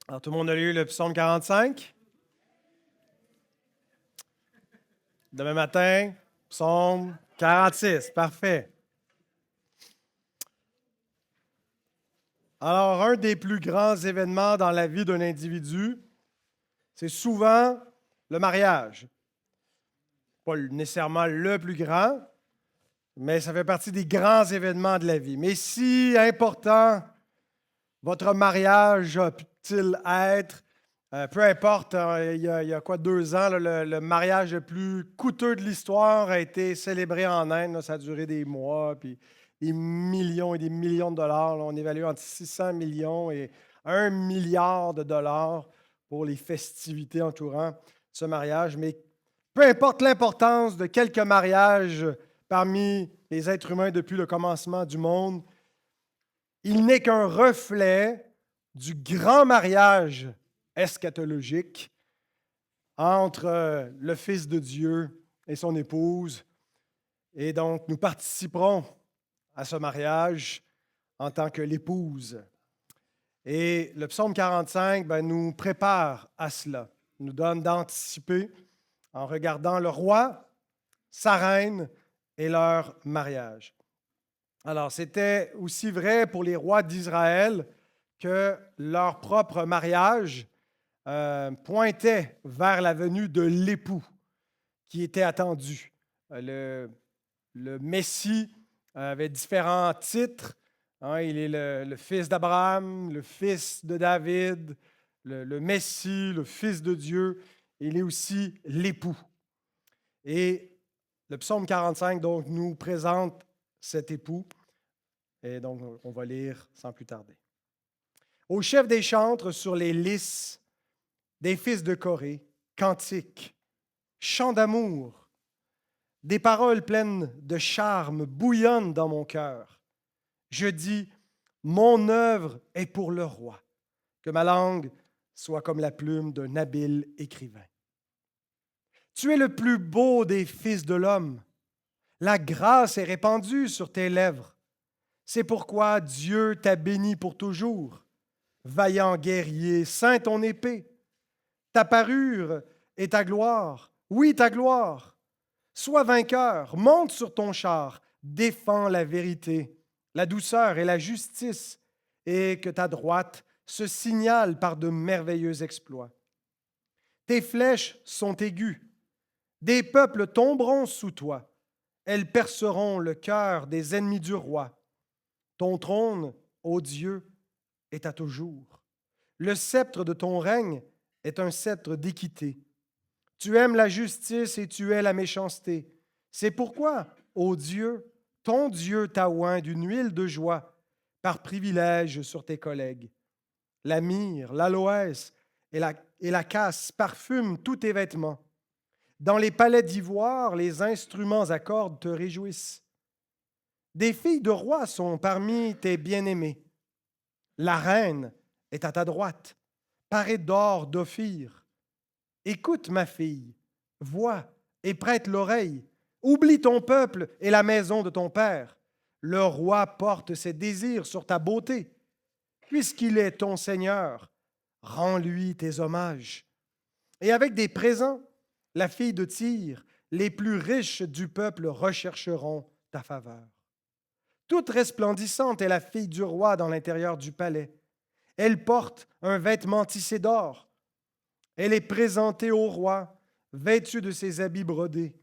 Alors, tout le monde a lu le psaume 45? Demain matin, psaume 46. Parfait. Alors, un des plus grands événements dans la vie d'un individu, c'est souvent le mariage. Pas nécessairement le plus grand, mais ça fait partie des grands événements de la vie. Mais si important votre mariage peut-il être, peu importe, il y a quoi, 2 ans, là, le mariage le plus coûteux de l'histoire a été célébré en Inde. Là, ça a duré des mois, puis des millions et des millions de dollars. Là, on évalue entre 600 millions et 1 milliard de dollars pour les festivités entourant ce mariage. Mais peu importe l'importance de quelques mariages parmi les êtres humains depuis le commencement du monde, il n'est qu'un reflet du grand mariage eschatologique entre le Fils de Dieu et son épouse. Et donc, nous participerons à ce mariage en tant que l'épouse. Et le psaume 45 nous prépare à cela, nous donne d'anticiper en regardant le roi, sa reine et leur mariage. Alors, c'était aussi vrai pour les rois d'Israël que leur propre mariage pointait vers la venue de l'époux qui était attendu. Le Messie avait différents titres. Il est le fils d'Abraham, le fils de David, le Messie, le fils de Dieu. Il est aussi l'époux. Et le psaume 45 donc, nous présente cet époux. Et donc, on va lire sans plus tarder. Au chef des chantres sur les lys des fils de Corée, cantiques, chants d'amour, des paroles pleines de charme bouillonnent dans mon cœur. Je dis, mon œuvre est pour le roi, que ma langue soit comme la plume d'un habile écrivain. Tu es le plus beau des fils de l'homme. La grâce est répandue sur tes lèvres. C'est pourquoi Dieu t'a béni pour toujours. Vaillant guerrier, ceins ton épée. Ta parure est ta gloire. Oui, ta gloire. Sois vainqueur, monte sur ton char, défends la vérité, la douceur et la justice, et que ta droite se signale par de merveilleux exploits. Tes flèches sont aiguës. Des peuples tomberont sous toi. Elles perceront le cœur des ennemis du roi. Ton trône, ô Dieu, est à toujours. Le sceptre de ton règne est un sceptre d'équité. Tu aimes la justice et tu hais la méchanceté. C'est pourquoi, ô Dieu, ton Dieu t'a oint d'une huile de joie par privilège sur tes collègues. La myrrhe, l'aloès et la casse parfument tous tes vêtements. Dans les palais d'ivoire, les instruments à cordes te réjouissent. Des filles de rois sont parmi tes bien-aimés. La reine est à ta droite, parée d'or d'Ophir. Écoute, ma fille, vois et prête l'oreille. Oublie ton peuple et la maison de ton père. Le roi porte ses désirs sur ta beauté. Puisqu'il est ton Seigneur, rends-lui tes hommages. Et avec des présents, la fille de Tyr, les plus riches du peuple rechercheront ta faveur. Toute resplendissante est la fille du roi dans l'intérieur du palais. Elle porte un vêtement tissé d'or. Elle est présentée au roi, vêtue de ses habits brodés,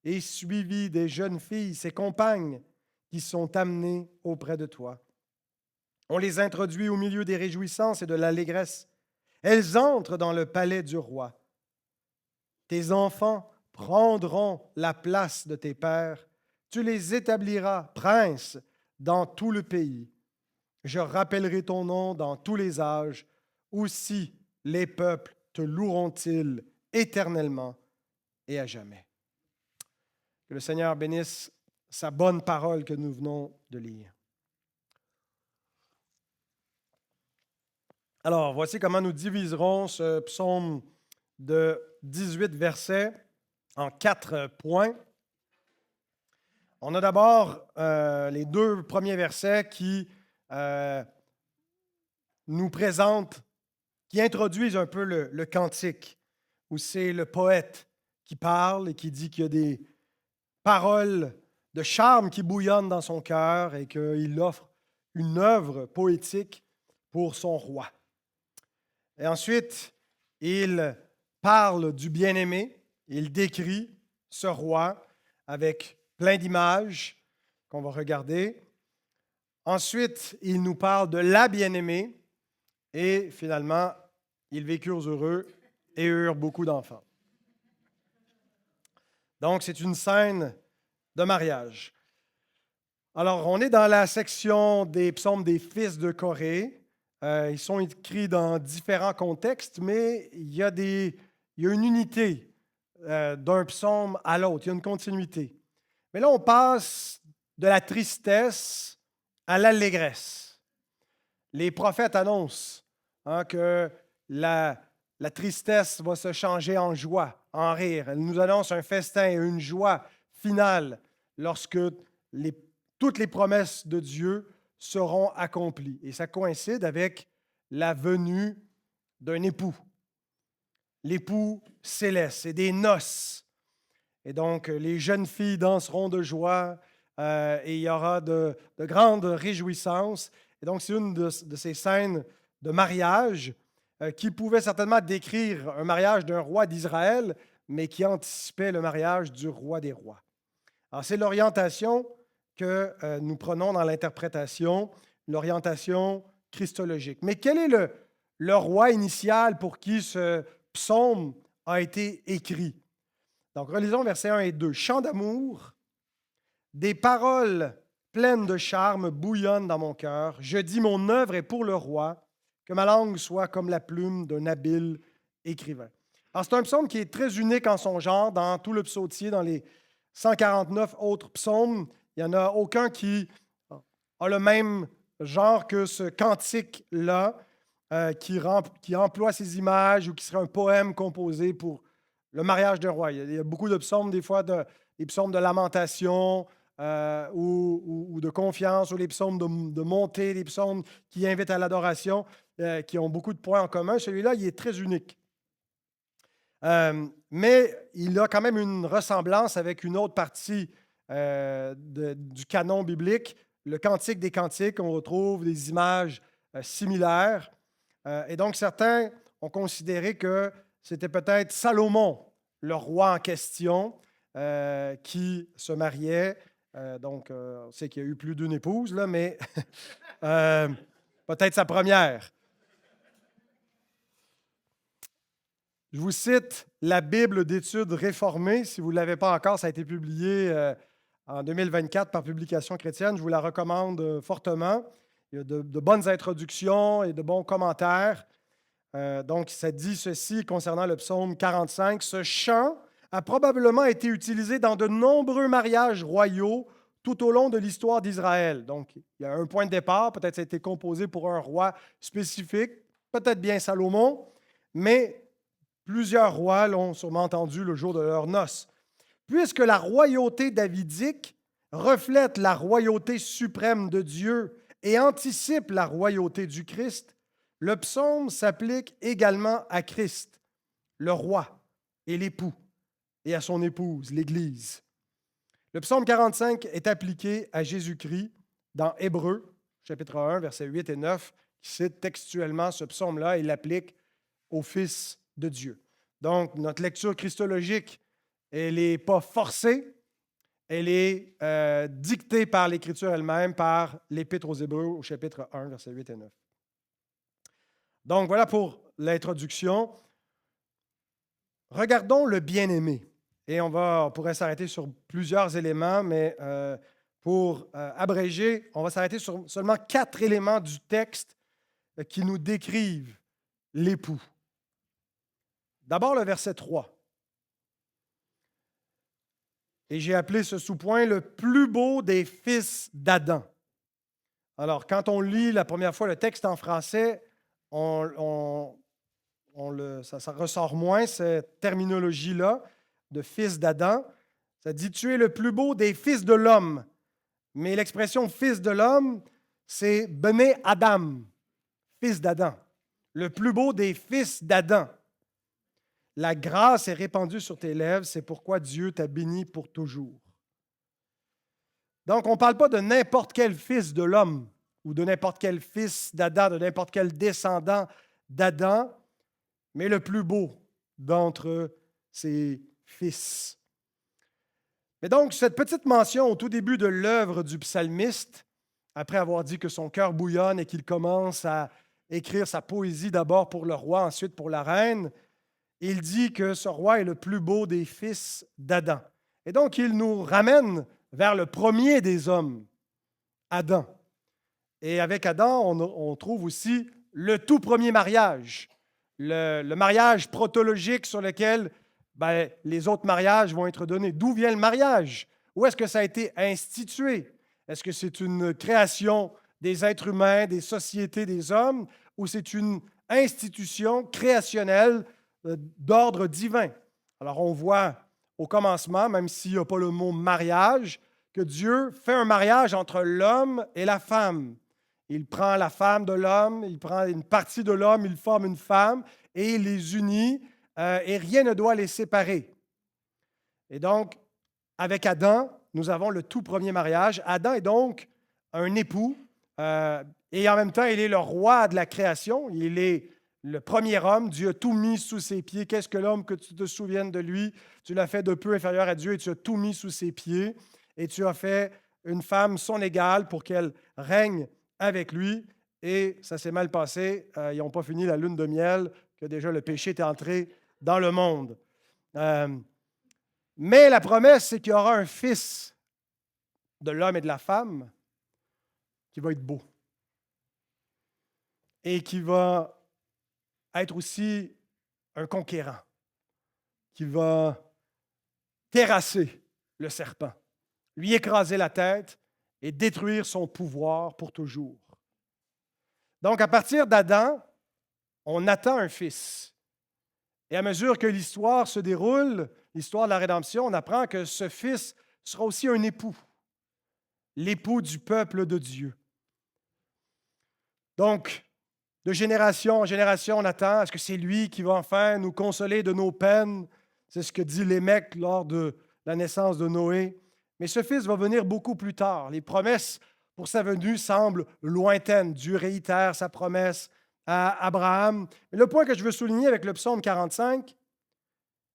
et suivie des jeunes filles, ses compagnes, qui sont amenées auprès de toi. On les introduit au milieu des réjouissances et de l'allégresse. Elles entrent dans le palais du roi. Tes enfants prendront la place de tes pères. Tu les établiras princes dans tout le pays. Je rappellerai ton nom dans tous les âges. Aussi les peuples te loueront-ils éternellement et à jamais. Que le Seigneur bénisse sa bonne parole que nous venons de lire. Alors, voici comment nous diviserons ce psaume de 18 versets en 4 points. On a d'abord les 2 premiers versets qui nous présentent qui introduisent un peu le cantique, où c'est le poète qui parle et qui dit qu'il y a des paroles de charme qui bouillonnent dans son cœur et qu'il offre une œuvre poétique pour son roi. Et ensuite, il parle du bien-aimé, il décrit ce roi avec plein d'images qu'on va regarder. Ensuite, il nous parle de la bien-aimée et finalement, ils vécurent heureux et eurent beaucoup d'enfants. Donc, c'est une scène de mariage. Alors, on est dans la section des psaumes des fils de Corée. Ils sont écrits dans différents contextes, mais il y a une unité d'un psaume à l'autre, il y a une continuité. Mais là, on passe de la tristesse à l'allégresse. Les prophètes annoncent que la tristesse va se changer en joie, en rire. Elle nous annonce un festin et une joie finale lorsque toutes les promesses de Dieu seront accomplies. Et ça coïncide avec la venue d'un époux. L'époux céleste, c'est des noces. Et donc, les jeunes filles danseront de joie et il y aura de grandes réjouissances. Et donc, c'est une de ces scènes de mariage qui pouvait certainement décrire un mariage d'un roi d'Israël, mais qui anticipait le mariage du roi des rois. Alors, c'est l'orientation que nous prenons dans l'interprétation, l'orientation christologique. Mais quel est le roi initial pour qui ce psaume a été écrit? Donc, relisons versets 1 et 2. Chant d'amour, des paroles pleines de charme bouillonnent dans mon cœur. Je dis, mon œuvre est pour le roi, que ma langue soit comme la plume d'un habile écrivain. Alors, c'est un psaume qui est très unique en son genre dans tout le psautier, dans les 149 autres psaumes. Il n'y en a aucun qui a le même genre que ce cantique-là, qui emploie ces images ou qui serait un poème composé pour le mariage d'un roi. Il y a beaucoup de psaumes, des fois des psaumes de lamentation ou de confiance, ou les psaumes de montée, des psaumes qui invitent à l'adoration, qui ont beaucoup de points en commun. Celui-là, il est très unique. Mais il a quand même une ressemblance avec une autre partie du canon biblique, le Cantique des Cantiques. On retrouve des images similaires. Et donc, certains ont considéré que c'était peut-être Salomon, le roi en question, qui se mariait. On sait qu'il y a eu plus d'une épouse, là, mais peut-être sa première. Je vous cite la Bible d'études réformée. Si vous ne l'avez pas encore, ça a été publié en 2024 par Publication chrétienne. Je vous la recommande fortement. Il y a de bonnes introductions et de bons commentaires. Donc, ça dit ceci concernant le psaume 45. Ce chant a probablement été utilisé dans de nombreux mariages royaux tout au long de l'histoire d'Israël. Donc, il y a un point de départ. Peut-être ça a été composé pour un roi spécifique, peut-être bien Salomon, mais plusieurs rois l'ont sûrement entendu le jour de leurs noces. Puisque la royauté davidique reflète la royauté suprême de Dieu et anticipe la royauté du Christ, le psaume s'applique également à Christ, le roi et l'époux, et à son épouse, l'Église. Le psaume 45 est appliqué à Jésus-Christ dans Hébreux, chapitre 1, versets 8 et 9, qui cite textuellement ce psaume-là et l'applique au Fils de Dieu. Donc, notre lecture christologique, elle n'est pas forcée, elle est dictée par l'Écriture elle-même, par l'Épître aux Hébreux au chapitre 1, versets 8 et 9. Donc, voilà pour l'introduction. Regardons le bien-aimé. Et on pourrait s'arrêter sur plusieurs éléments, mais pour abréger, on va s'arrêter sur seulement 4 éléments du texte qui nous décrivent l'époux. D'abord, le verset 3. Et j'ai appelé ce sous-point le plus beau des fils d'Adam. Alors, quand on lit la première fois le texte en français, ça ressort moins, cette terminologie-là de fils d'Adam. Ça dit « Tu es le plus beau des fils de l'homme ». Mais l'expression « fils de l'homme », c'est « Bene Adam », fils d'Adam, le plus beau des fils d'Adam. La grâce est répandue sur tes lèvres, c'est pourquoi Dieu t'a béni pour toujours. Donc, on ne parle pas de n'importe quel fils de l'homme ou de n'importe quel fils d'Adam, de n'importe quel descendant d'Adam, mais le plus beau d'entre ses fils. Mais donc, cette petite mention au tout début de l'œuvre du psalmiste, après avoir dit que son cœur bouillonne et qu'il commence à écrire sa poésie d'abord pour le roi, ensuite pour la reine, il dit que ce roi est le plus beau des fils d'Adam. Et donc, il nous ramène vers le premier des hommes, Adam. Et avec Adam, on trouve aussi le tout premier mariage, le mariage protologique sur lequel les autres mariages vont être donnés. D'où vient le mariage? Où est-ce que ça a été institué? Est-ce que c'est une création des êtres humains, des sociétés, des hommes, ou c'est une institution créationnelle d'ordre divin? Alors, on voit au commencement, même s'il n'y a pas le mot mariage, que Dieu fait un mariage entre l'homme et la femme. Il prend la femme de l'homme, il prend une partie de l'homme, il forme une femme et il les unit et rien ne doit les séparer. Et donc, avec Adam, nous avons le tout premier mariage. Adam est donc un époux et en même temps, il est le roi de la création. Il est le premier homme. Dieu a tout mis sous ses pieds. Qu'est-ce que l'homme que tu te souviennes de lui? Tu l'as fait de peu inférieur à Dieu et tu as tout mis sous ses pieds. Et tu as fait une femme son égale pour qu'elle règne avec lui. Et ça s'est mal passé. Ils n'ont pas fini la lune de miel, que déjà le péché était entré dans le monde. Mais la promesse, c'est qu'il y aura un fils de l'homme et de la femme qui va être beau et qui va être aussi un conquérant, qui va terrasser le serpent, lui écraser la tête et détruire son pouvoir pour toujours. Donc, à partir d'Adam, on attend un fils. Et à mesure que l'histoire se déroule, l'histoire de la rédemption, on apprend que ce fils sera aussi un époux, l'époux du peuple de Dieu. Donc, de génération en génération, on attend, est-ce que c'est lui qui va enfin nous consoler de nos peines? C'est ce que dit Lémec lors de la naissance de Noé. Mais ce fils va venir beaucoup plus tard. Les promesses pour sa venue semblent lointaines. Dieu réitère sa promesse à Abraham. Mais le point que je veux souligner avec le psaume 45,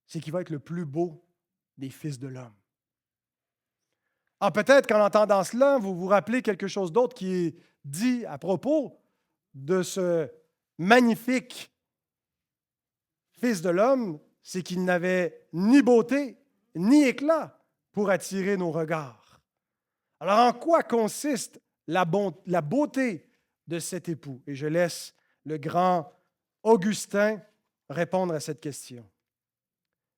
c'est qu'il va être le plus beau des fils de l'homme. Ah, peut-être qu'en entendant cela, vous vous rappelez quelque chose d'autre qui est dit à propos de ce magnifique Fils de l'homme, c'est qu'il n'avait ni beauté ni éclat pour attirer nos regards. Alors, en quoi consiste la beauté de cet époux? Et je laisse le grand Augustin répondre à cette question.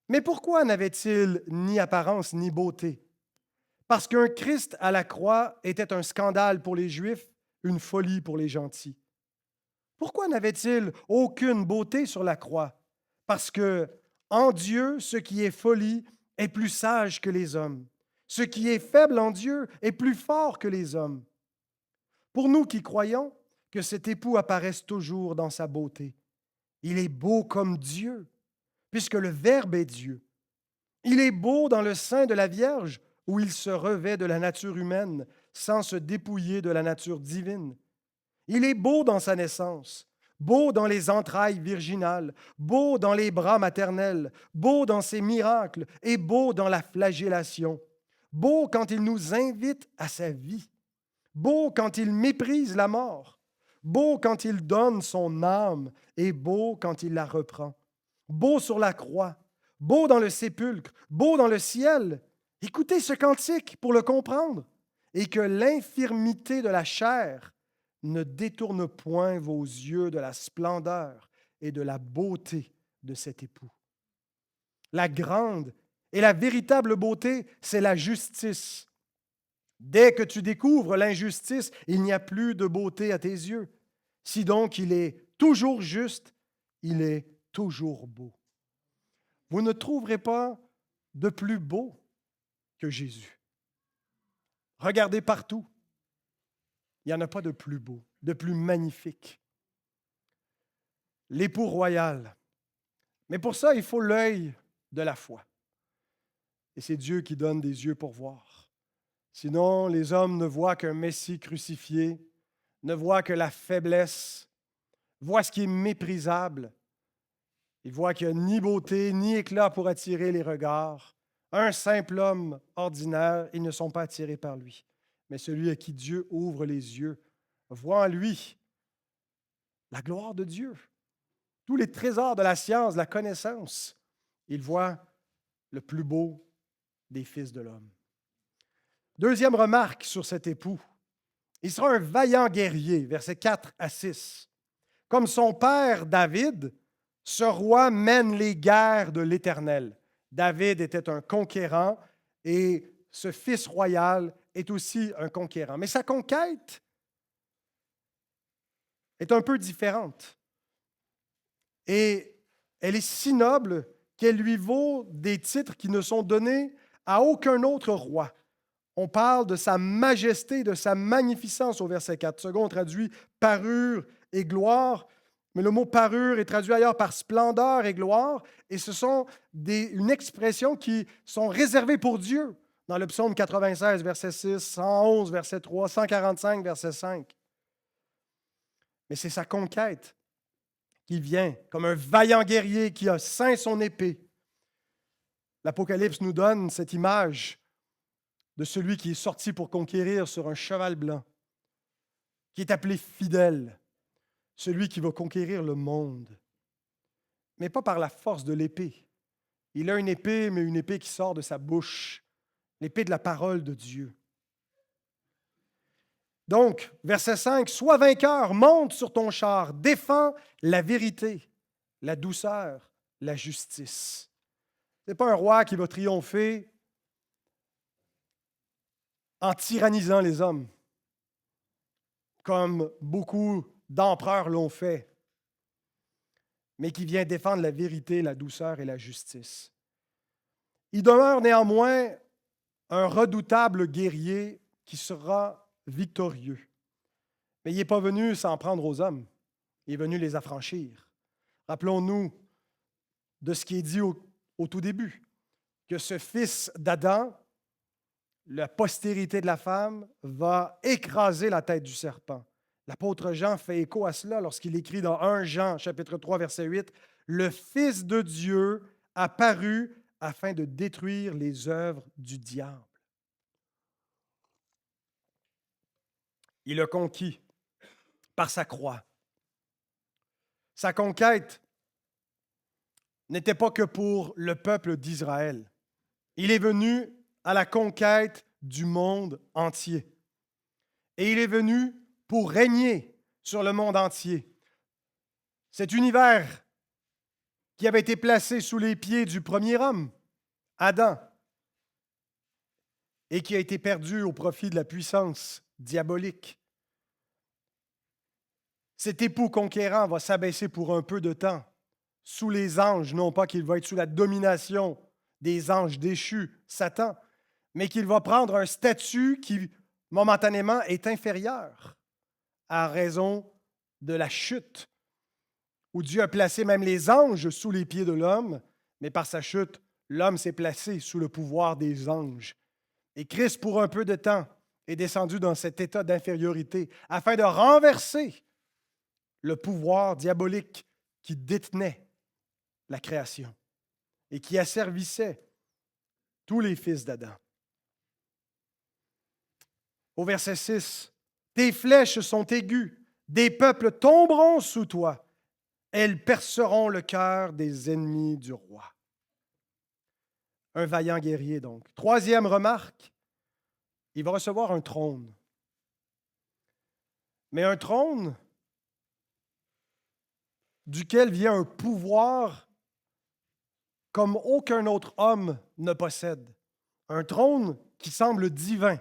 Mais pourquoi n'avait-il ni apparence ni beauté? Parce qu'un Christ à la croix était un scandale pour les Juifs, une folie pour les gentils. Pourquoi n'avait-il aucune beauté sur la croix? Parce que, en Dieu, ce qui est folie est plus sage que les hommes. Ce qui est faible en Dieu est plus fort que les hommes. Pour nous qui croyons que cet époux apparaisse toujours dans sa beauté, il est beau comme Dieu, puisque le Verbe est Dieu. Il est beau dans le sein de la Vierge, où il se revêt de la nature humaine sans se dépouiller de la nature divine. Il est beau dans sa naissance, beau dans les entrailles virginales, beau dans les bras maternels, beau dans ses miracles et beau dans la flagellation, beau quand il nous invite à sa vie, beau quand il méprise la mort, beau quand il donne son âme et beau quand il la reprend, beau sur la croix, beau dans le sépulcre, beau dans le ciel. Écoutez ce cantique pour le comprendre, et que l'infirmité de la chair ne détourne point vos yeux de la splendeur et de la beauté de cet époux. La grande et la véritable beauté, c'est la justice. Dès que tu découvres l'injustice, il n'y a plus de beauté à tes yeux. Si donc il est toujours juste, il est toujours beau. Vous ne trouverez pas de plus beau que Jésus. Regardez partout. Il n'y en a pas de plus beau, de plus magnifique. l'époux royal. Mais pour ça, il faut l'œil de la foi. Et c'est Dieu qui donne des yeux pour voir. Sinon, les hommes ne voient qu'un Messie crucifié, ne voient que la faiblesse, voient ce qui est méprisable. Ils voient qu'il n'y a ni beauté, ni éclat pour attirer les regards. Un simple homme ordinaire, ils ne sont pas attirés par lui. Mais celui à qui Dieu ouvre les yeux voit en lui la gloire de Dieu, tous les trésors de la science, de la connaissance. Il voit le plus beau des fils de l'homme. Deuxième remarque sur cet époux. Il sera un vaillant guerrier, versets 4 à 6. Comme son père David, ce roi mène les guerres de l'Éternel. David était un conquérant et ce fils royal est aussi un conquérant. Mais sa conquête est un peu différente. Et elle est si noble qu'elle lui vaut des titres qui ne sont donnés à aucun autre roi. On parle de sa majesté, de sa magnificence au verset 4. Second, on traduit parure et gloire, mais le mot parure est traduit ailleurs par splendeur et gloire, et ce sont une expression qui sont réservées pour Dieu dans le psaume 96, verset 6, 111, verset 3, 145, verset 5. Mais c'est sa conquête qui vient comme un vaillant guerrier qui a ceint son épée. L'Apocalypse nous donne cette image de celui qui est sorti pour conquérir sur un cheval blanc, qui est appelé fidèle, celui qui va conquérir le monde, mais pas par la force de l'épée. Il a une épée, mais une épée qui sort de sa bouche, l'épée de la parole de Dieu. Donc, verset 5, « Sois vainqueur, monte sur ton char, défends la vérité, la douceur, la justice. » Ce n'est pas un roi qui va triompher en tyrannisant les hommes, comme beaucoup d'empereurs l'ont fait, mais qui vient défendre la vérité, la douceur et la justice. Il demeure néanmoins un redoutable guerrier qui sera victorieux. Mais il n'est pas venu s'en prendre aux hommes, il est venu les affranchir. Rappelons-nous de ce qui est dit au tout début, que ce fils d'Adam, la postérité de la femme, va écraser la tête du serpent. L'apôtre Jean fait écho à cela lorsqu'il écrit dans 1 Jean, chapitre 3, verset 8, « Le Fils de Dieu a paru afin de détruire les œuvres du diable. » Il a conquis par sa croix. Sa conquête n'était pas que pour le peuple d'Israël. Il est venu à la conquête du monde entier. Et il est venu pour régner sur le monde entier. Cet univers qui avait été placé sous les pieds du premier homme, Adam, et qui a été perdu au profit de la puissance diabolique. Cet époux conquérant va s'abaisser pour un peu de temps sous les anges, non pas qu'il va être sous la domination des anges déchus, Satan, mais qu'il va prendre un statut qui, momentanément, est inférieur à raison de la chute, où Dieu a placé même les anges sous les pieds de l'homme, mais par sa chute, l'homme s'est placé sous le pouvoir des anges. Et Christ, pour un peu de temps, est descendu dans cet état d'infériorité afin de renverser le pouvoir diabolique qui détenait la création et qui asservissait tous les fils d'Adam. Au verset 6, « Tes flèches sont aiguës, des peuples tomberont sous toi, elles perceront le cœur des ennemis du roi. » Un vaillant guerrier, donc. Troisième remarque, il va recevoir un trône. Mais un trône duquel vient un pouvoir comme aucun autre homme ne possède. Un trône qui semble divin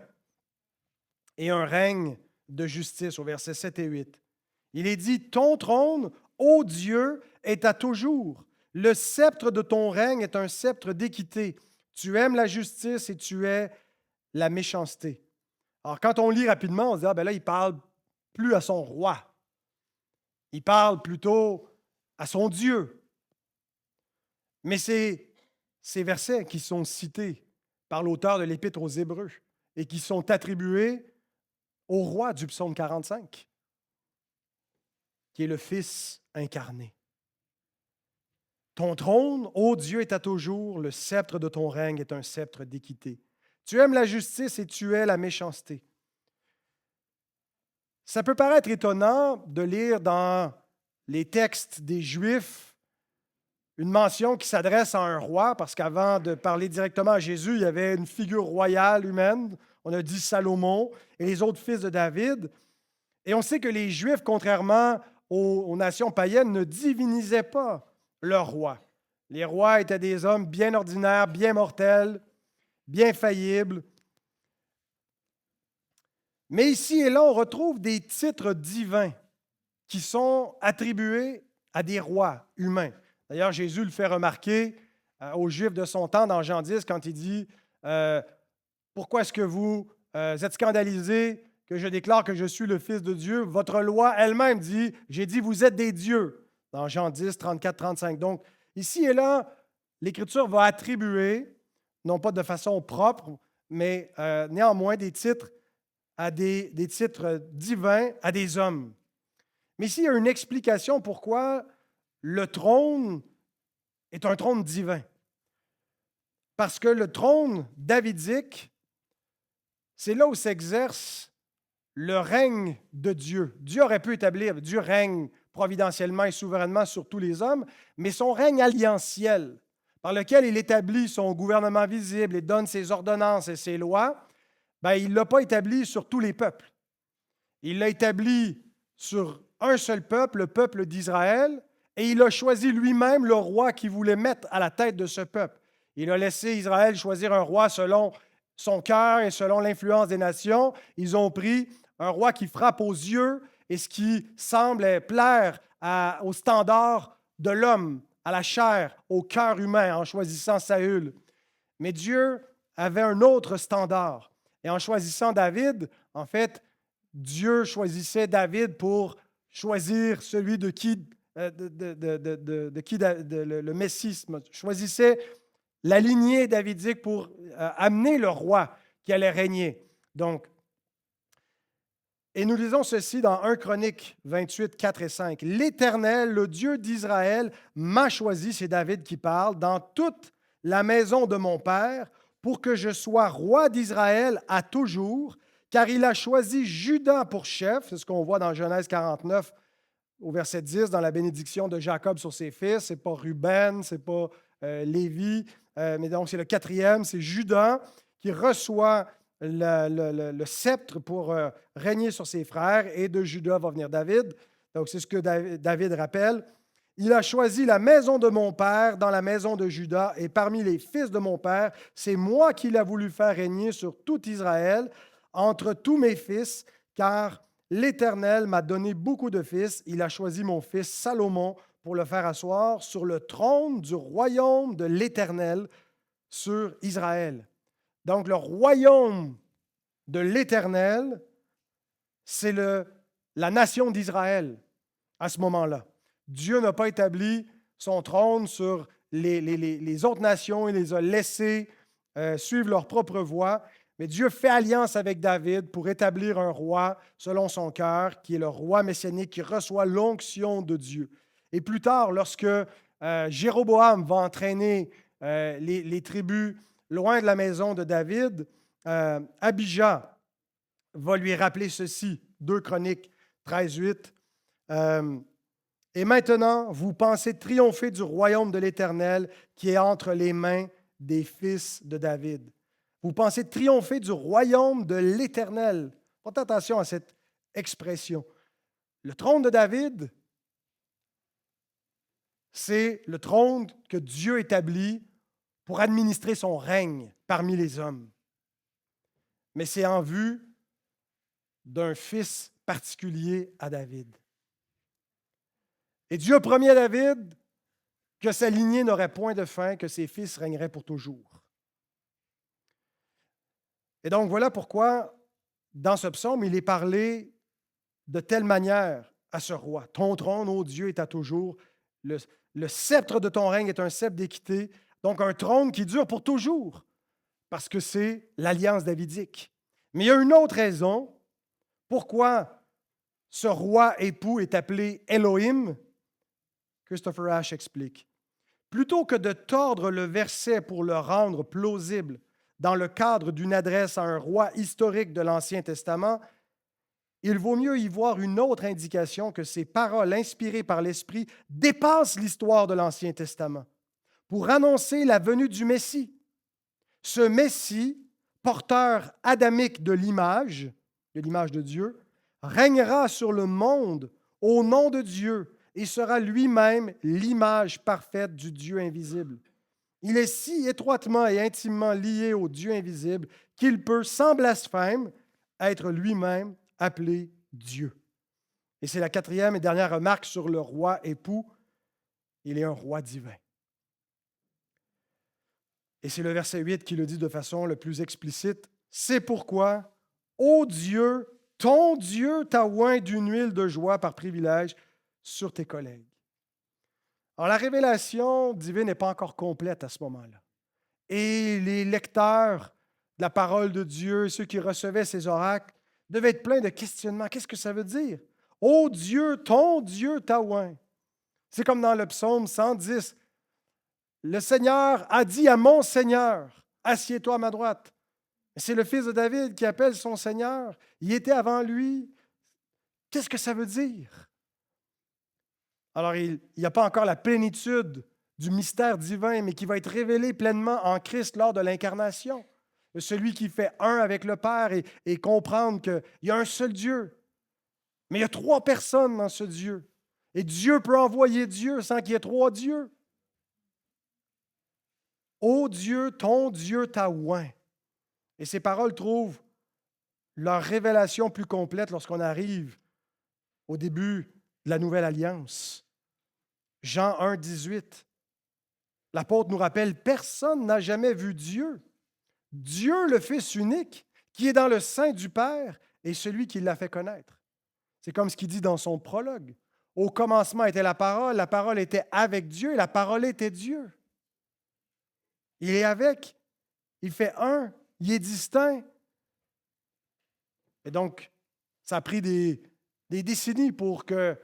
et un règne de justice au verset 7 et 8. Il est dit, « Ton trône, ô Dieu, est à toujours. Le sceptre de ton règne est un sceptre d'équité. Tu aimes la justice et tu es la méchanceté. » Alors, quand on lit rapidement, on se dit, ah ben là, il parle plus à son roi. Il parle plutôt à son Dieu. Mais c'est ces versets qui sont cités par l'auteur de l'Épître aux Hébreux et qui sont attribués au roi du psaume 45, qui est le Fils incarné. Ton trône, ô Dieu, est à toujours, le sceptre de ton règne est un sceptre d'équité. Tu aimes la justice et tu hais la méchanceté. Ça peut paraître étonnant de lire dans les textes des Juifs une mention qui s'adresse à un roi, parce qu'avant de parler directement à Jésus, il y avait une figure royale humaine. On a dit Salomon et les autres fils de David. Et on sait que les Juifs, contrairement aux nations païennes, ne divinisaient pas leur roi. Les rois étaient des hommes bien ordinaires, bien mortels, bien faillibles. Mais ici et là, on retrouve des titres divins qui sont attribués à des rois humains. D'ailleurs, Jésus le fait remarquer aux Juifs de son temps dans Jean 10 quand il dit pourquoi est-ce que vous êtes scandalisés que je déclare que je suis le Fils de Dieu? Votre loi elle-même dit, j'ai dit, vous êtes des dieux, dans Jean 10, 34, 35. Donc, ici et là, l'Écriture va attribuer, non pas de façon propre, mais néanmoins des titres des titres divins à des hommes. Mais ici, il y a une explication pourquoi le trône est un trône divin. Parce que le trône davidique, c'est là où s'exerce le règne de Dieu. Dieu aurait pu établir, Dieu règne providentiellement et souverainement sur tous les hommes, mais son règne alliantiel, par lequel il établit son gouvernement visible et donne ses ordonnances et ses lois, il ne l'a pas établi sur tous les peuples. Il l'a établi sur un seul peuple, le peuple d'Israël, et il a choisi lui-même le roi qu'il voulait mettre à la tête de ce peuple. Il a laissé Israël choisir un roi selon son cœur et selon l'influence des nations. Ils ont pris un roi qui frappe aux yeux et ce qui semble plaire au standard de l'homme, à la chair, au cœur humain, en choisissant Saül. Mais Dieu avait un autre standard. Et en choisissant David, en fait, Dieu choisissait David pour choisir celui de qui le Messie, choisissait la lignée davidique pour amener le roi qui allait régner. Donc, et nous lisons ceci dans 1 Chronique 28, 4 et 5. « L'Éternel, le Dieu d'Israël, m'a choisi, c'est David qui parle, dans toute la maison de mon père, pour que je sois roi d'Israël à toujours, car il a choisi Juda pour chef. » C'est ce qu'on voit dans Genèse 49, au verset 10, dans la bénédiction de Jacob sur ses fils. Ce n'est pas Ruben, ce n'est pas Lévi, mais donc c'est le quatrième, c'est Juda qui reçoit le sceptre pour régner sur ses frères, et de Juda va venir David. Donc c'est ce que David rappelle. Il a choisi la maison de mon père dans la maison de Juda, et parmi les fils de mon père, c'est moi qui l'ai voulu faire régner sur tout Israël, entre tous mes fils, car l'Éternel m'a donné beaucoup de fils. Il a choisi mon fils Salomon pour le faire asseoir sur le trône du royaume de l'Éternel sur Israël. Donc le royaume de l'Éternel, c'est la nation d'Israël à ce moment-là. Dieu n'a pas établi son trône sur les autres nations, il les a laissés suivre leur propre voie, mais Dieu fait alliance avec David pour établir un roi selon son cœur, qui est le roi messianique qui reçoit l'onction de Dieu. Et plus tard, lorsque Jéroboam va entraîner les tribus loin de la maison de David, Abijah va lui rappeler ceci, 2 Chroniques 13, 8. Et maintenant, vous pensez triompher du royaume de l'Éternel qui est entre les mains des fils de David. Vous pensez triompher du royaume de l'Éternel. Portez attention à cette expression. Le trône de David, c'est le trône que Dieu établit pour administrer son règne parmi les hommes. Mais c'est en vue d'un fils particulier à David. Et Dieu a promis à David que sa lignée n'aurait point de fin, que ses fils régneraient pour toujours. Et donc voilà pourquoi, dans ce psaume, il est parlé de telle manière à ce roi. Ton trône, ô Dieu, est à toujours, Le, le sceptre de ton règne est un sceptre d'équité, donc un trône qui dure pour toujours, parce que c'est l'alliance davidique. Mais il y a une autre raison pourquoi ce roi époux est appelé Elohim. Christopher Ash explique. Plutôt que de tordre le verset pour le rendre plausible dans le cadre d'une adresse à un roi historique de l'Ancien Testament, il vaut mieux y voir une autre indication que ces paroles inspirées par l'Esprit dépassent l'histoire de l'Ancien Testament pour annoncer la venue du Messie. Ce Messie, porteur adamique de l'image de Dieu, régnera sur le monde au nom de Dieu et sera lui-même l'image parfaite du Dieu invisible. Il est si étroitement et intimement lié au Dieu invisible qu'il peut, sans blasphème, être lui-même appelé Dieu. Et c'est la quatrième et dernière remarque sur le roi époux. Il est un roi divin. Et c'est le verset 8 qui le dit de façon le plus explicite. C'est pourquoi, ô Dieu, ton Dieu t'a oint d'une huile de joie par privilège sur tes collègues. Alors, la révélation divine n'est pas encore complète à ce moment-là. Et les lecteurs de la parole de Dieu, ceux qui recevaient ces oracles, devaient être pleins de questionnements. Qu'est-ce que ça veut dire? Ô Dieu, ton Dieu t'a oint. C'est comme dans le psaume 110. Le Seigneur a dit à mon Seigneur, assieds-toi à ma droite. C'est le fils de David qui appelle son Seigneur. Il était avant lui. Qu'est-ce que ça veut dire? Alors, il n'y a pas encore la plénitude du mystère divin, mais qui va être révélé pleinement en Christ lors de l'incarnation. Celui qui fait un avec le Père et comprendre qu'il y a un seul Dieu. Mais il y a trois personnes dans ce Dieu. Et Dieu peut envoyer Dieu sans qu'il y ait trois dieux. Ô Dieu, ton Dieu t'a oint. Et ces paroles trouvent leur révélation plus complète lorsqu'on arrive au début de la Nouvelle Alliance. Jean 1, 18. L'apôtre nous rappelle, personne n'a jamais vu Dieu. Dieu, le Fils unique, qui est dans le sein du Père, est celui qui l'a fait connaître. C'est comme ce qu'il dit dans son prologue. Au commencement était la parole était avec Dieu, et la parole était Dieu. Il est avec, il fait un, il est distinct. Et donc, ça a pris des décennies pour que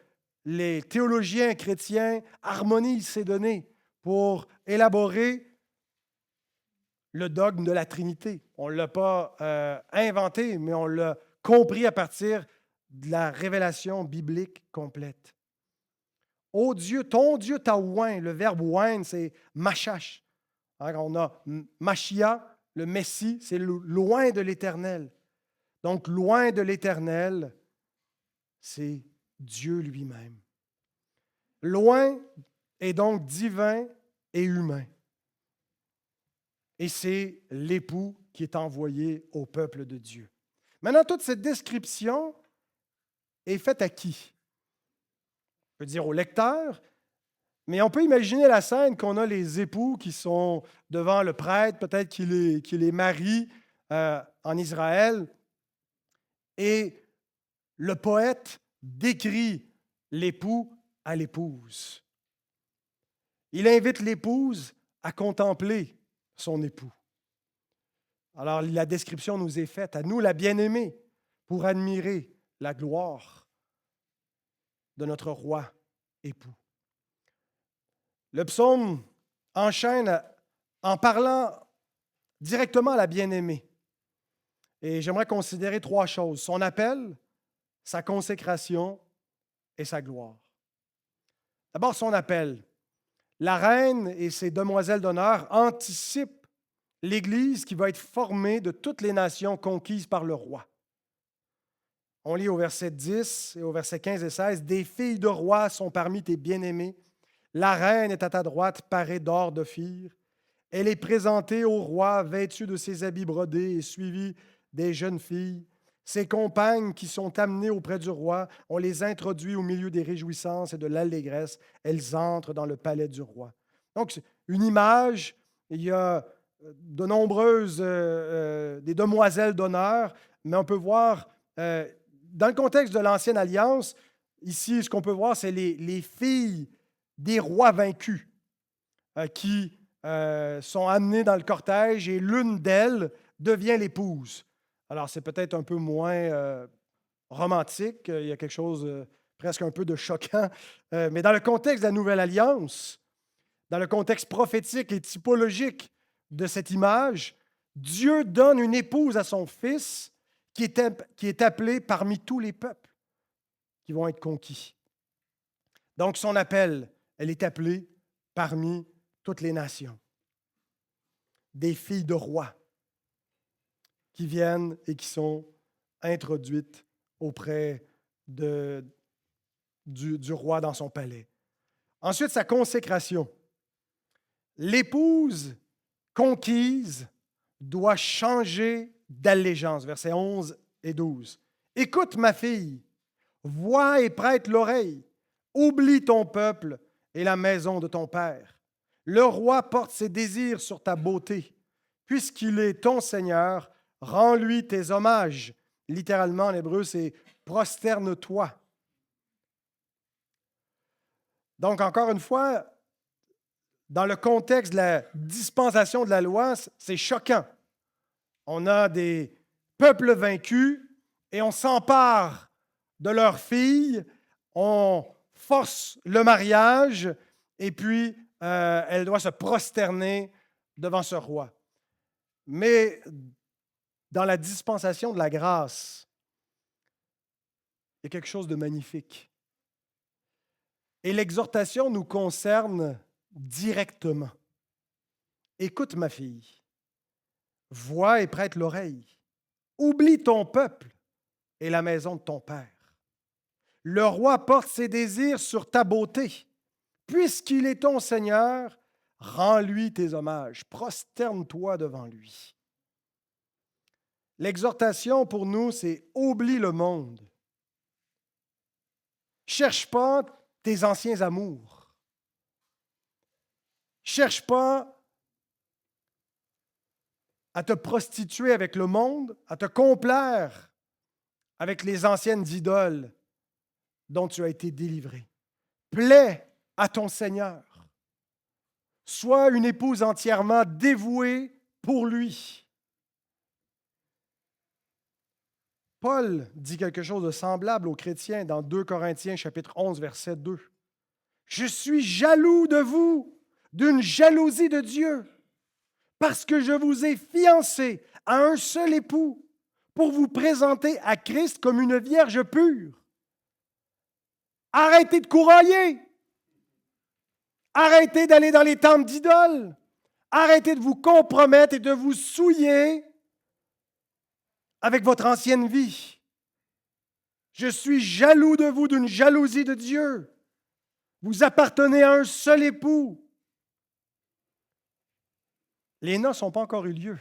les théologiens chrétiens harmonisent ces données pour élaborer le dogme de la Trinité. On ne l'a pas inventé, mais on l'a compris à partir de la révélation biblique complète. Ô Dieu, ton Dieu t'a oint. Le verbe oint, c'est machash. On a Machia, le Messie, c'est loin de l'Éternel. Donc, loin de l'Éternel, c'est Dieu lui-même. Loin est donc divin et humain. Et c'est l'époux qui est envoyé au peuple de Dieu. Maintenant, toute cette description est faite à qui? On peut dire au lecteur, mais on peut imaginer la scène qu'on a les époux qui sont devant le prêtre, peut-être qu'il les marie en Israël, et le poète décrit l'époux à l'épouse. Il invite l'épouse à contempler son époux. Alors, la description nous est faite, à nous, la bien-aimée, pour admirer la gloire de notre roi époux. Le psaume enchaîne en parlant directement à la bien-aimée. Et j'aimerais considérer trois choses: son appel, sa consécration et sa gloire. D'abord, son appel. La reine et ses demoiselles d'honneur anticipent l'Église qui va être formée de toutes les nations conquises par le roi. On lit au verset 10 et au verset 15 et 16, « Des filles de roi sont parmi tes bien-aimés. La reine est à ta droite, parée d'or d'Ophir. Elle est présentée au roi, vêtue de ses habits brodés et suivie des jeunes filles. Ses compagnes qui sont amenées auprès du roi, on les introduit au milieu des réjouissances et de l'allégresse. Elles entrent dans le palais du roi. » Donc, c'est une image. Il y a de nombreuses des demoiselles d'honneur, mais on peut voir, dans le contexte de l'Ancienne Alliance, ici, ce qu'on peut voir, c'est les filles des rois vaincus qui sont amenés dans le cortège et l'une d'elles devient l'épouse. Alors, c'est peut-être un peu moins romantique, il y a quelque chose presque un peu de choquant, mais dans le contexte de la Nouvelle Alliance, dans le contexte prophétique et typologique de cette image, Dieu donne une épouse à son Fils qui est appelé parmi tous les peuples qui vont être conquis. Donc, son appel, elle est appelée parmi toutes les nations. Des filles de rois qui viennent et qui sont introduites auprès du roi dans son palais. Ensuite, sa consécration. L'épouse conquise doit changer d'allégeance. Versets 11 et 12. Écoute, ma fille, vois et prête l'oreille. Oublie ton peuple et la maison de ton père. Le roi porte ses désirs sur ta beauté. Puisqu'il est ton Seigneur, rends-lui tes hommages. Littéralement, en hébreu, c'est prosterne-toi. Donc, encore une fois, dans le contexte de la dispensation de la loi, c'est choquant. On a des peuples vaincus et on s'empare de leurs filles, on force le mariage et puis elle doit se prosterner devant ce roi. Mais dans la dispensation de la grâce, il y a quelque chose de magnifique. Et l'exhortation nous concerne directement. Écoute, ma fille, vois et prête l'oreille. Oublie ton peuple et la maison de ton père. Le roi porte ses désirs sur ta beauté. Puisqu'il est ton Seigneur, rends-lui tes hommages. Prosterne-toi devant lui. L'exhortation pour nous, c'est oublie le monde. Cherche pas tes anciens amours. Cherche pas à te prostituer avec le monde, à te complaire avec les anciennes idoles dont tu as été délivré. Plais à ton Seigneur. Sois une épouse entièrement dévouée pour lui. Paul dit quelque chose de semblable aux chrétiens dans 2 Corinthiens chapitre 11, verset 2. « Je suis jaloux de vous, d'une jalousie de Dieu, parce que je vous ai fiancés à un seul époux pour vous présenter à Christ comme une vierge pure. » Arrêtez de courailler. Arrêtez d'aller dans les temples d'idoles. Arrêtez de vous compromettre et de vous souiller avec votre ancienne vie. Je suis jaloux de vous d'une jalousie de Dieu. Vous appartenez à un seul époux. Les noces n'ont pas encore eu lieu.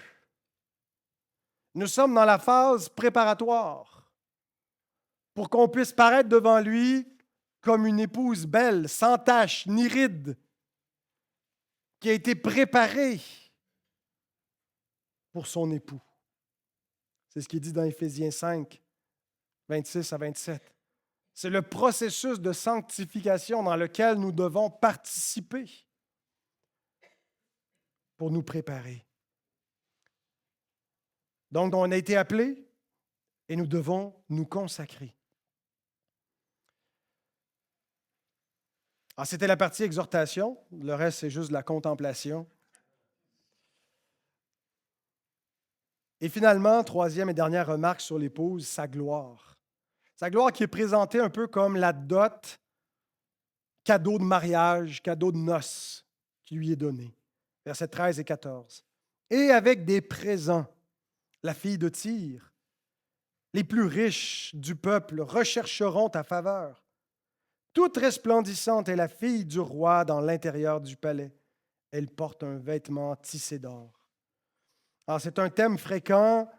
Nous sommes dans la phase préparatoire pour qu'on puisse paraître devant lui comme une épouse belle, sans tache ni ride, qui a été préparée pour son époux. C'est ce qui est dit dans Éphésiens 5, 26 à 27. C'est le processus de sanctification dans lequel nous devons participer pour nous préparer. Donc, on a été appelés et nous devons nous consacrer. Alors, c'était la partie exhortation. Le reste, c'est juste de la contemplation. Et finalement, troisième et dernière remarque sur l'épouse, sa gloire. Sa gloire qui est présentée un peu comme la dot, cadeau de mariage, cadeau de noces qui lui est donné. Versets 13 et 14. Et avec des présents, la fille de Tyr, les plus riches du peuple rechercheront ta faveur. Toute resplendissante est la fille du roi dans l'intérieur du palais. Elle porte un vêtement tissé d'or. Alors, c'est un thème fréquent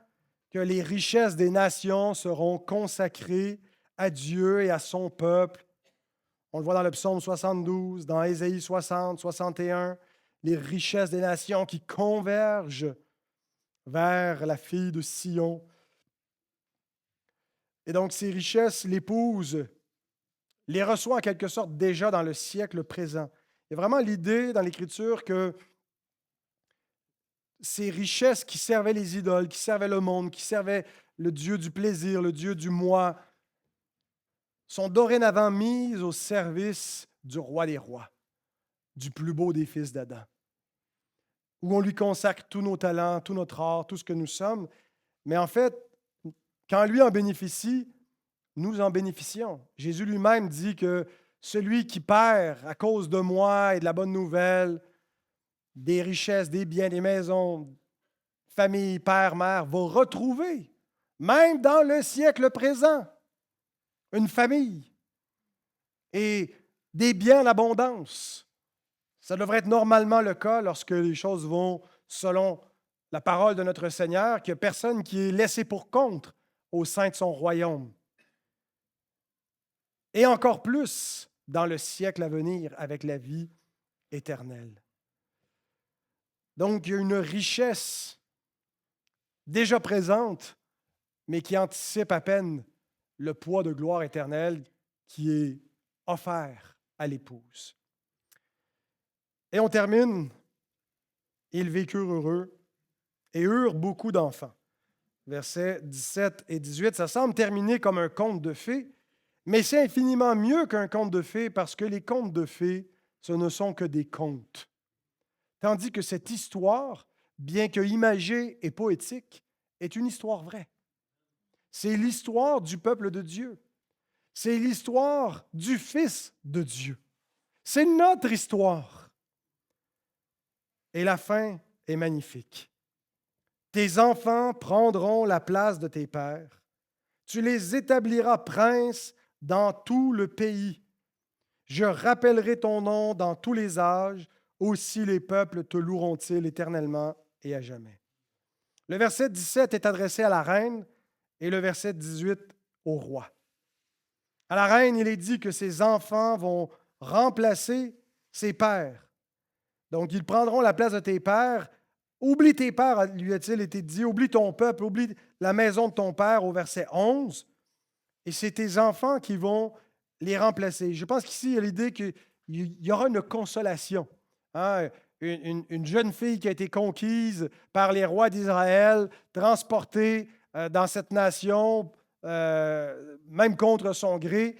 que les richesses des nations seront consacrées à Dieu et à son peuple. On le voit dans le psaume 72, dans Ésaïe 60, 61, les richesses des nations qui convergent vers la fille de Sion. Et donc, ces richesses, l'épouse les reçoit en quelque sorte déjà dans le siècle présent. Il y a vraiment l'idée dans l'Écriture que ces richesses qui servaient les idoles, qui servaient le monde, qui servaient le Dieu du plaisir, le Dieu du moi, sont dorénavant mises au service du roi des rois, du plus beau des fils d'Adam, où on lui consacre tous nos talents, tout notre art, tout ce que nous sommes. Mais en fait, quand lui en bénéficie, nous en bénéficions. Jésus lui-même dit que celui qui perd à cause de moi et de la bonne nouvelle, des richesses, des biens, des maisons, famille, père, mère, va retrouver, même dans le siècle présent, une famille et des biens en abondance. Ça devrait être normalement le cas lorsque les choses vont selon la parole de notre Seigneur, qu'il n'y a personne qui est laissé pour compte au sein de son royaume. Et encore plus dans le siècle à venir avec la vie éternelle. Donc, il y a une richesse déjà présente, mais qui anticipe à peine le poids de gloire éternelle qui est offert à l'épouse. Et on termine, ils vécurent heureux et eurent beaucoup d'enfants. Versets 17 et 18, ça semble terminer comme un conte de fées, mais c'est infiniment mieux qu'un conte de fées parce que les contes de fées, ce ne sont que des contes. Tandis que cette histoire, bien que imagée et poétique, est une histoire vraie. C'est l'histoire du peuple de Dieu. C'est l'histoire du Fils de Dieu. C'est notre histoire. Et la fin est magnifique. Tes enfants prendront la place de tes pères. Tu les établiras princes dans tout le pays. Je rappellerai ton nom dans tous les âges. Aussi les peuples te loueront-ils éternellement et à jamais. Le verset 17 est adressé à la reine et le verset 18 au roi. À la reine, il est dit que ses enfants vont remplacer ses pères. Donc, ils prendront la place de tes pères. Oublie tes pères, lui a-t-il été dit. Oublie ton peuple, oublie la maison de ton père au verset 11. Et c'est tes enfants qui vont les remplacer. Je pense qu'ici, il y a l'idée qu'il y aura une consolation. Hein? Une jeune fille qui a été conquise par les rois d'Israël, transportée dans cette nation, même contre son gré.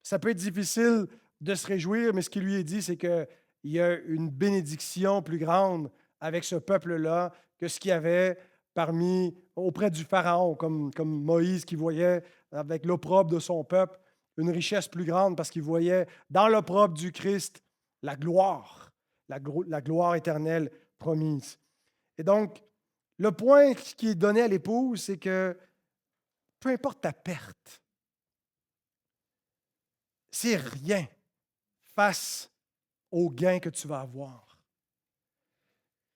Ça peut être difficile de se réjouir, mais ce qui lui est dit, c'est qu'il y a une bénédiction plus grande avec ce peuple-là que ce qu'il y avait auprès du Pharaon, comme Moïse qui voyait avec l'opprobre de son peuple une richesse plus grande parce qu'il voyait dans l'opprobre du Christ la gloire éternelle promise. Et donc, le point qui est donné à l'épouse, c'est que peu importe ta perte, c'est rien face au gain que tu vas avoir.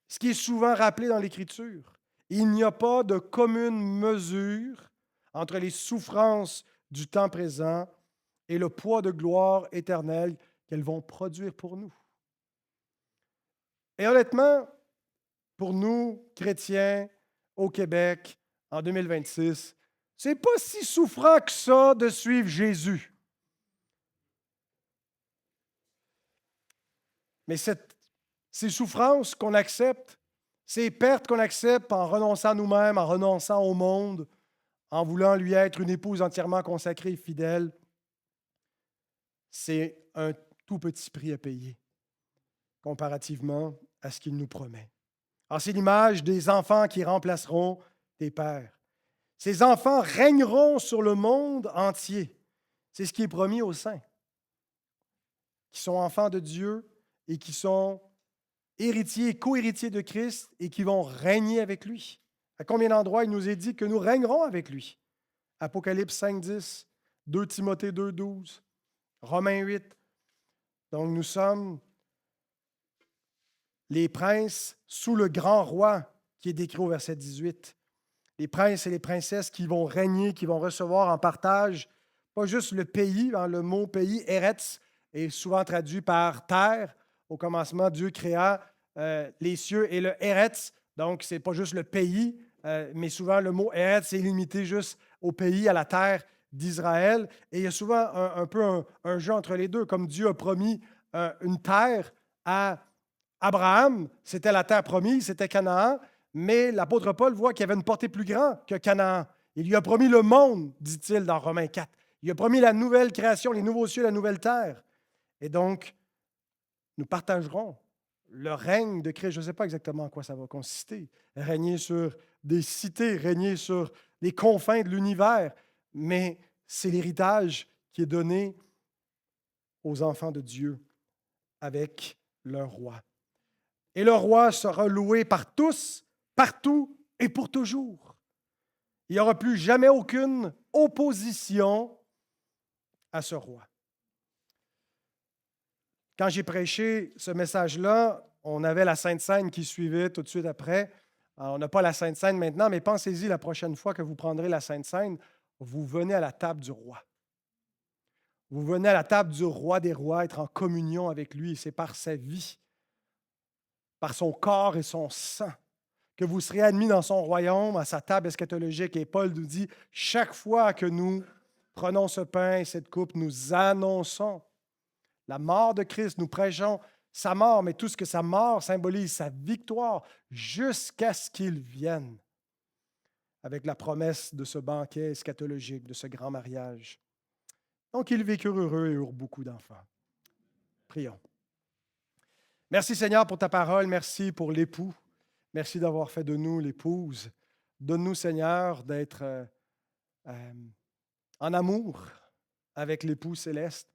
Ce qui est souvent rappelé dans l'Écriture, il n'y a pas de commune mesure entre les souffrances du temps présent et le poids de gloire éternelle qu'elles vont produire pour nous. Et honnêtement, pour nous, chrétiens, au Québec, en 2026, c'est pas si souffrant que ça de suivre Jésus. Mais ces souffrances qu'on accepte, ces pertes qu'on accepte en renonçant à nous-mêmes, en renonçant au monde, en voulant lui être une épouse entièrement consacrée et fidèle, c'est un tout petit prix à payer comparativement à ce qu'il nous promet. Alors, c'est l'image des enfants qui remplaceront tes pères. Ces enfants régneront sur le monde entier. C'est ce qui est promis aux saints, qui sont enfants de Dieu et qui sont héritiers et co-héritiers de Christ et qui vont régner avec lui. À combien d'endroits il nous est dit que nous régnerons avec lui? Apocalypse 5:10, 2 Timothée 2:12, Romains 8. Donc nous sommes les princes sous le grand roi qui est décrit au verset 18. Les princes et les princesses qui vont régner, qui vont recevoir en partage, pas juste le pays, hein, le mot pays, Eretz, est souvent traduit par terre. Au commencement, Dieu créa les cieux et le Eretz. Donc, ce n'est pas juste le pays, mais souvent le mot Eretz est limité juste au pays, à la terre d'Israël. Et il y a souvent un peu un jeu entre les deux. Comme Dieu a promis une terre à Abraham, c'était la terre promise, c'était Canaan, mais l'apôtre Paul voit qu'il y avait une portée plus grande que Canaan. Il lui a promis le monde, dit-il dans Romains 4. Il a promis la nouvelle création, les nouveaux cieux, la nouvelle terre. Et donc, nous partagerons le règne de Christ. Je ne sais pas exactement en quoi ça va consister. Régner sur des cités, régner sur les confins de l'univers, mais c'est l'héritage qui est donné aux enfants de Dieu avec leur roi. Et le roi sera loué par tous, partout et pour toujours. Il n'y aura plus jamais aucune opposition à ce roi. Quand j'ai prêché ce message-là, on avait la Sainte Seine qui suivait tout de suite après. Alors, on n'a pas la Sainte Seine maintenant, mais pensez-y la prochaine fois que vous prendrez la Sainte Seine, vous venez à la table du roi. Vous venez à la table du roi des rois, être en communion avec lui, et c'est par sa vie, par son corps et son sang, que vous serez admis dans son royaume, à sa table eschatologique. Et Paul nous dit, chaque fois que nous prenons ce pain et cette coupe, nous annonçons la mort de Christ, nous prêchons sa mort, mais tout ce que sa mort symbolise, sa victoire, jusqu'à ce qu'il vienne, avec la promesse de ce banquet eschatologique, de ce grand mariage. Donc, ils vécurent heureux et eurent beaucoup d'enfants. Prions. Merci Seigneur pour ta parole, merci pour l'époux, merci d'avoir fait de nous l'épouse. Donne-nous Seigneur d'être en amour avec l'époux céleste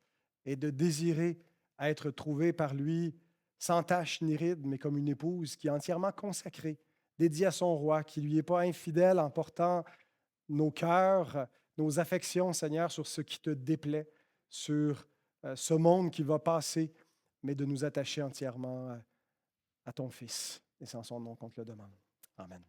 et de désirer être trouvé par lui sans tache ni ride, mais comme une épouse qui est entièrement consacrée, dédiée à son roi, qui ne lui est pas infidèle en portant nos cœurs, nos affections, Seigneur, sur ce qui te déplaît, sur ce monde qui va passer, mais de nous attacher entièrement à ton Fils. Et c'est en son nom qu'on te le demande. Amen.